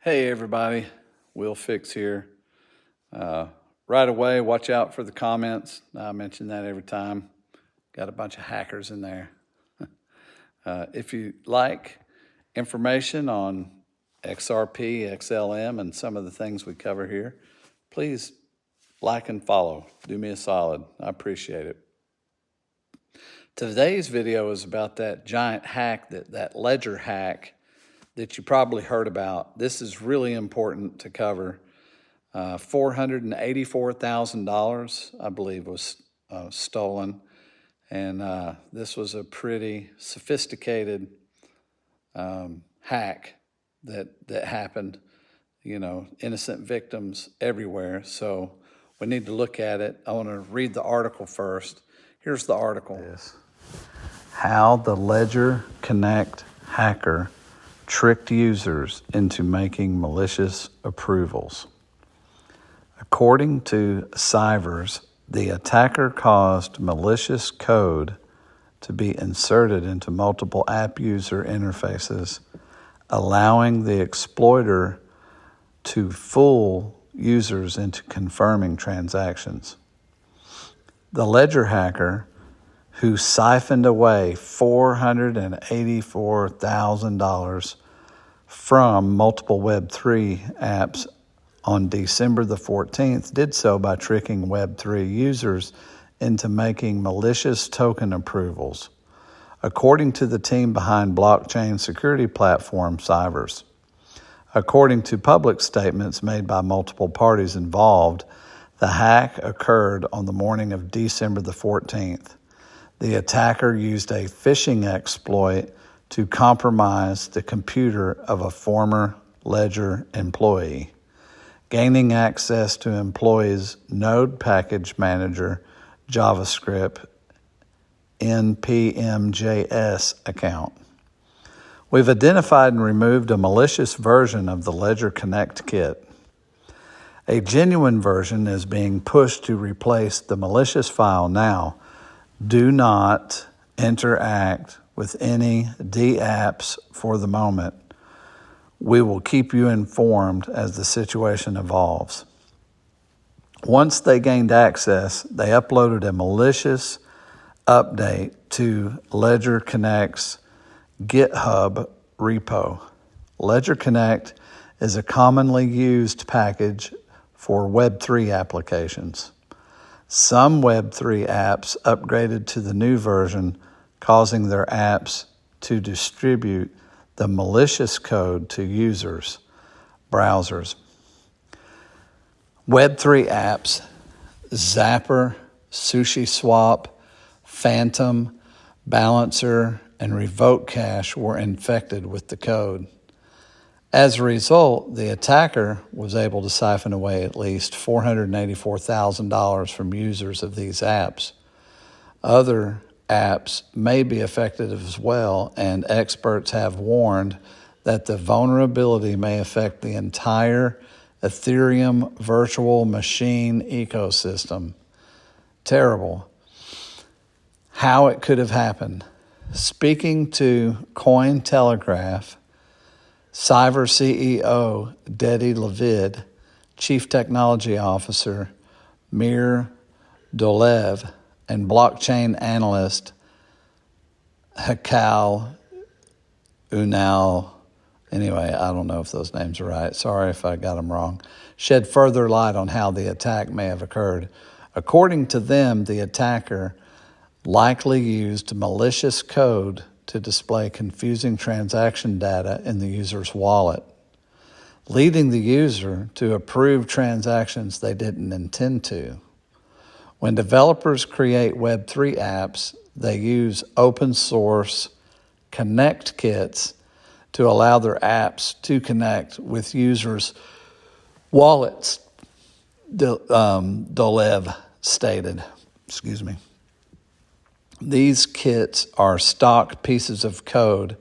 Hey everybody, Will Fix here. Right away, watch out for the comments. I mention that every time. Got a bunch of hackers in there. If you like information on XRP, XLM, and some of the things we cover here, please like and follow. Do me a solid. I appreciate it. Today's video is about that giant hack, that ledger hack that you probably heard about. This is really important to cover. $484,000, I believe, was stolen. And this was a pretty sophisticated hack that happened. You know, innocent victims everywhere. So we need to look at it. I want to read the article first. Here's the article. Yes. How the Ledger Connect hacker tricked users into making malicious approvals. According to Cybers, the attacker caused malicious code to be inserted into multiple app user interfaces, allowing the exploiter to fool users into confirming transactions. The Ledger hacker, who siphoned away $484,000 from multiple Web3 apps on December the 14th, did so by tricking Web3 users into making malicious token approvals, according to the team behind blockchain security platform Cybers. According to public statements made by multiple parties involved, the hack occurred on the morning of December the 14th. The attacker used a phishing exploit to compromise the computer of a former Ledger employee, gaining access to employees' Node Package Manager JavaScript npm.js account. We've identified and removed a malicious version of the Ledger Connect kit. A genuine version is being pushed to replace the malicious file now. Do not interact with any dApps for the moment. We will keep you informed as the situation evolves. Once they gained access, they uploaded a malicious update to Ledger Connect's GitHub repo. Ledger Connect is a commonly used package for Web3 applications. Some Web3 apps upgraded to the new version, causing their apps to distribute the malicious code to users' browsers. Web3 apps, Zapper, SushiSwap, Phantom, Balancer, and Revoke Cache were infected with the code. As a result, the attacker was able to siphon away at least $484,000 from users of these apps. Other apps may be affected as well, and experts have warned that the vulnerability may affect the entire Ethereum virtual machine ecosystem. Terrible. How it could have happened. Speaking to Cointelegraph, Cyber CEO Dedi Levid, Chief Technology Officer Mir Dolev, and blockchain analyst Hakal Unal, anyway, I don't know if those names are right. Sorry if I got them wrong, shed further light on how the attack may have occurred. According to them, the attacker likely used malicious code to display confusing transaction data in the user's wallet, leading the user to approve transactions they didn't intend to. When developers create Web3 apps, they use open source Connect kits to allow their apps to connect with users' wallets, Dolev stated. These kits are stock pieces of code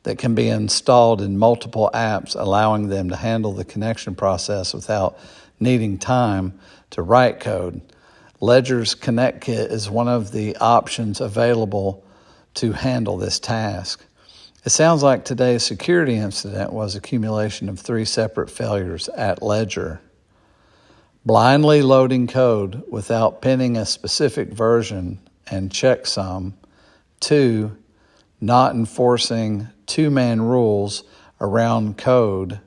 that can be installed in multiple apps, allowing them to handle the connection process without needing time to write code. Ledger's Connect Kit is one of the options available to handle this task. It sounds like today's security incident was accumulation of 3 separate failures at Ledger. Blindly loading code without pinning a specific version and checksum. 2, not enforcing two-man rules around code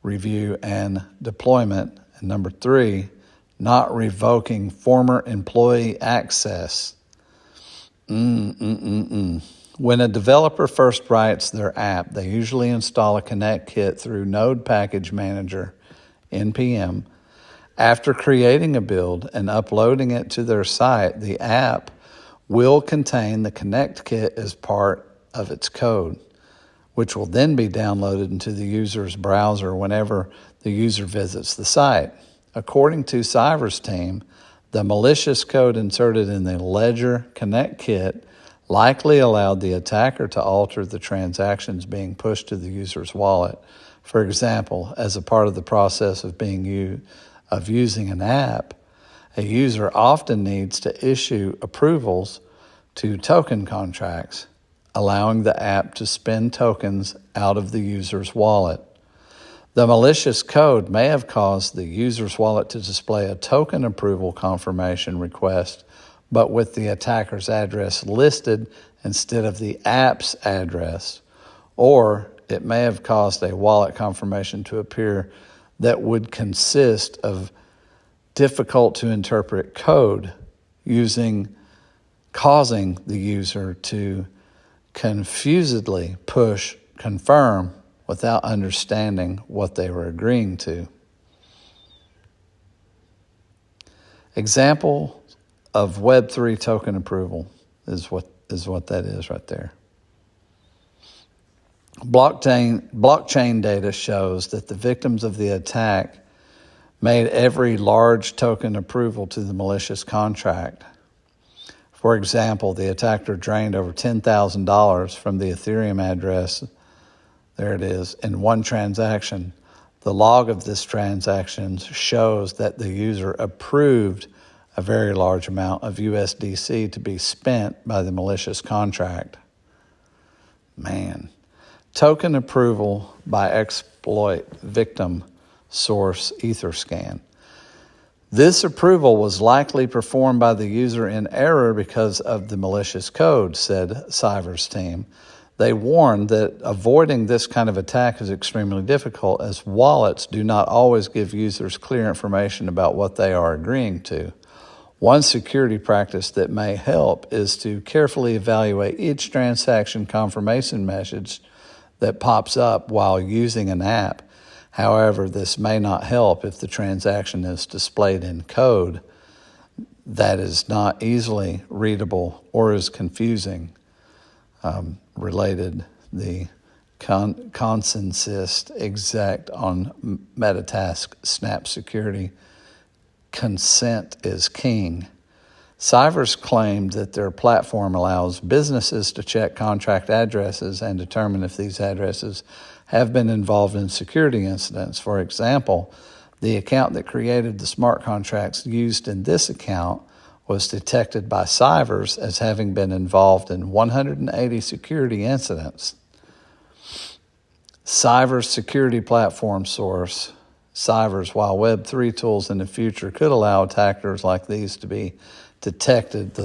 review and deployment. And number 3, not revoking former employee access. When a developer first writes their app, they usually install a Connect kit through Node Package Manager, NPM. After creating a build and uploading it to their site, the app will contain the Connect kit as part of its code, which will then be downloaded into the user's browser whenever the user visits the site. According to Cyver's team, the malicious code inserted in the Ledger Connect kit likely allowed the attacker to alter the transactions being pushed to the user's wallet. For example, as a part of the process of using an app, a user often needs to issue approvals to token contracts, allowing the app to spend tokens out of the user's wallet. The malicious code may have caused the user's wallet to display a token approval confirmation request, but with the attacker's address listed instead of the app's address, or it may have caused a wallet confirmation to appear that would consist of difficult to interpret code causing the user to confusedly push confirm without understanding what they were agreeing to. Example of Web3 token approval is what that is right there. Blockchain data shows that the victims of the attack made every large token approval to the malicious contract. For example, the attacker drained over $10,000 from the Ethereum address, there it is, in one transaction. The log of this transaction shows that the user approved a very large amount of USDC to be spent by the malicious contract. Man. Token approval by exploit victim source Etherscan. This approval was likely performed by the user in error because of the malicious code, said Cyver's team. They warned that avoiding this kind of attack is extremely difficult, as wallets do not always give users clear information about what they are agreeing to. One security practice that may help is to carefully evaluate each transaction confirmation message that pops up while using an app. However, this may not help if the transaction is displayed in code that is not easily readable or is confusing. Related, the consensus exec on Metatask Snap Security, consent is king. Cyver's claimed that their platform allows businesses to check contract addresses and determine if these addresses have been involved in security incidents. For example, the account that created the smart contracts used in this account was detected by Cyver's as having been involved in 180 security incidents. Cyver's security platform source, Cyver's, while Web3 tools in the future could allow attackers like these to be detected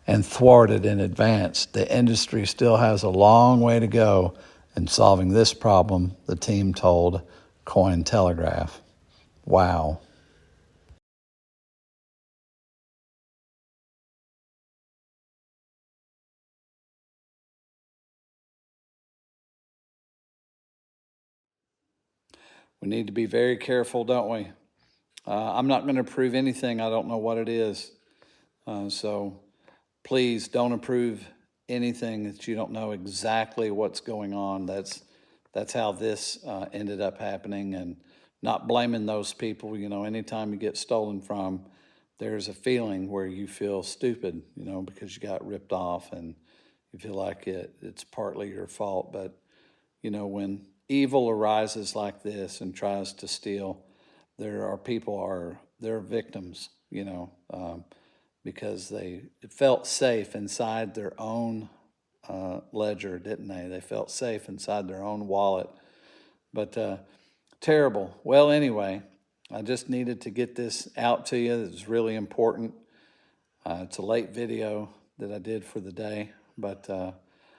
and thwarted in advance, the industry still has a long way to go in solving this problem, the team told Cointelegraph. Wow. We need to be very careful, don't we? I'm not going to approve anything. I don't know what it is. So please don't approve anything that you don't know exactly what's going on. That's how this ended up happening, and not blaming those people. Anytime you get stolen from, there's a feeling where you feel stupid, because you got ripped off and you feel like it's partly your fault. But, when evil arises like this and tries to steal, there are they're victims, because they felt safe inside their own ledger, didn't they? They felt safe inside their own wallet. But terrible. Well, anyway, I just needed to get this out to you. It's really important. It's a late video that I did for the day, but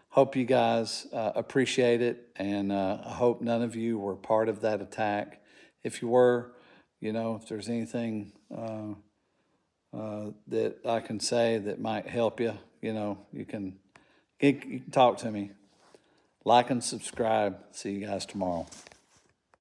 hope you guys appreciate it, and I hope none of you were part of that attack. If you were, if there's anything that I can say that might help you, you can talk to me. Like and subscribe. See you guys tomorrow.